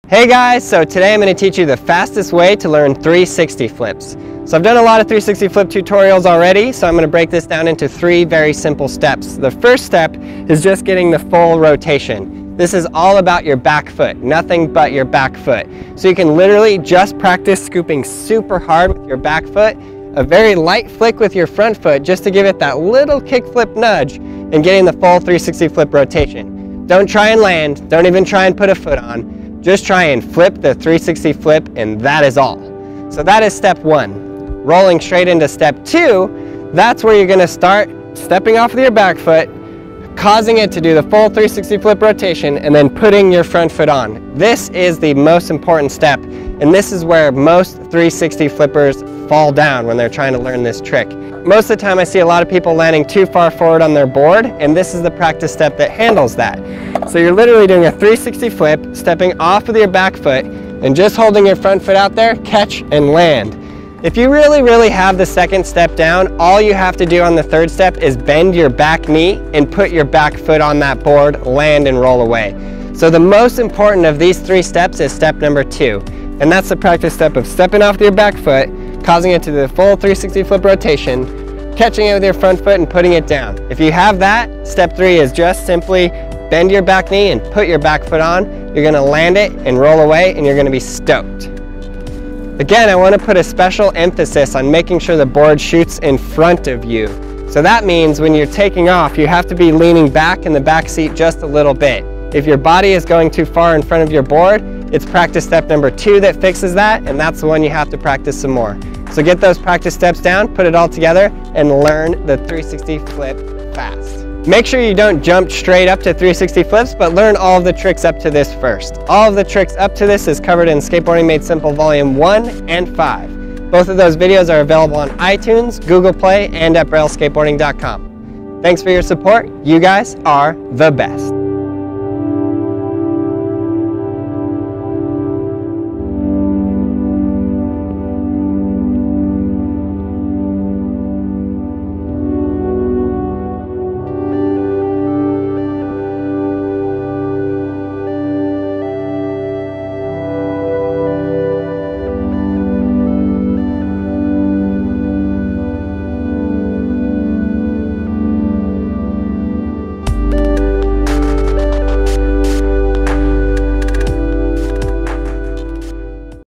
Hey guys, so today I'm going to teach you the fastest way to learn 360 flips. So I've done a lot of 360 flip tutorials already, so I'm going to break this down into 3 very simple steps. The first step is just getting the full rotation. This is all about your back foot, nothing but your back foot. So you can literally just practice scooping super hard with your back foot, a very light flick with your front foot just to give it that little kick flip nudge, and getting the full 360 flip rotation. Don't try and land, don't even try and put a foot on. Just try and flip the 360 flip, and that is all. So that is step 1. Rolling straight into step 2, that's where you're going to start stepping off with your back foot, causing it to do the full 360 flip rotation, and then putting your front foot on. This is the most important step, and this is where most 360 flippers fall down when they're trying to learn this trick. Most of the time I see a lot of people landing too far forward on their board, and this is the practice step that handles that. So you're literally doing a 360 flip, stepping off with your back foot, and just holding your front foot out there, catch and land. If you really have the second step down, all you have to do on the third step is bend your back knee and put your back foot on that board, land and roll away. So the most important of these 3 steps is step number 2. And that's the practice step of stepping off with your back foot, causing it to do the full 360 flip rotation, catching it with your front foot and putting it down. If you have that, step 3 is just simply bend your back knee and put your back foot on. You're going to land it and roll away, and you're going to be stoked. Again, I want to put a special emphasis on making sure the board shoots in front of you. So that means when you're taking off, you have to be leaning back in the back seat just a little bit. If your body is going too far in front of your board, it's practice step number 2 that fixes that, and that's the one you have to practice some more. So get those practice steps down, put it all together, and learn the 360 flip fast. Make sure you don't jump straight up to 360 flips, but learn all of the tricks up to this first. All of the tricks up to this is covered in Skateboarding Made Simple Volume 1 and 5. Both of those videos are available on iTunes, Google Play, and at BrailleSkateboarding.com. Thanks for your support. You guys are the best.